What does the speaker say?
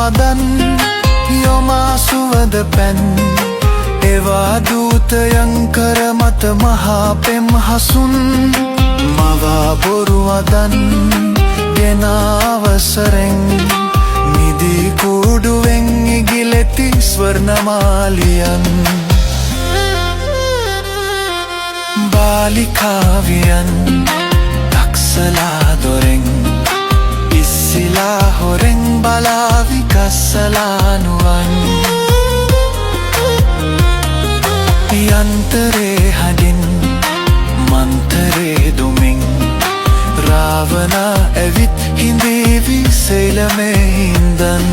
වදන් යොමා සුවඳ පැන් එවා දූතයන් කර මත මහා පෙම් හසුන් මවා බොරු වදන් ගෙන අවසරෙන් මිදී කුඩුවෙන් ඉගිලෙති ස්වර්ණමාලියන් බාලිකාවියන් දක්සලා දොරෙන් ඉස්සිලා හොරෙන් බලාවි කස්සලානුවන් යන්තරේ හඬින් මන්තරේ දුමින් රාවණා ඇවිත් හිඳේවි සෙලමේ හින්දන්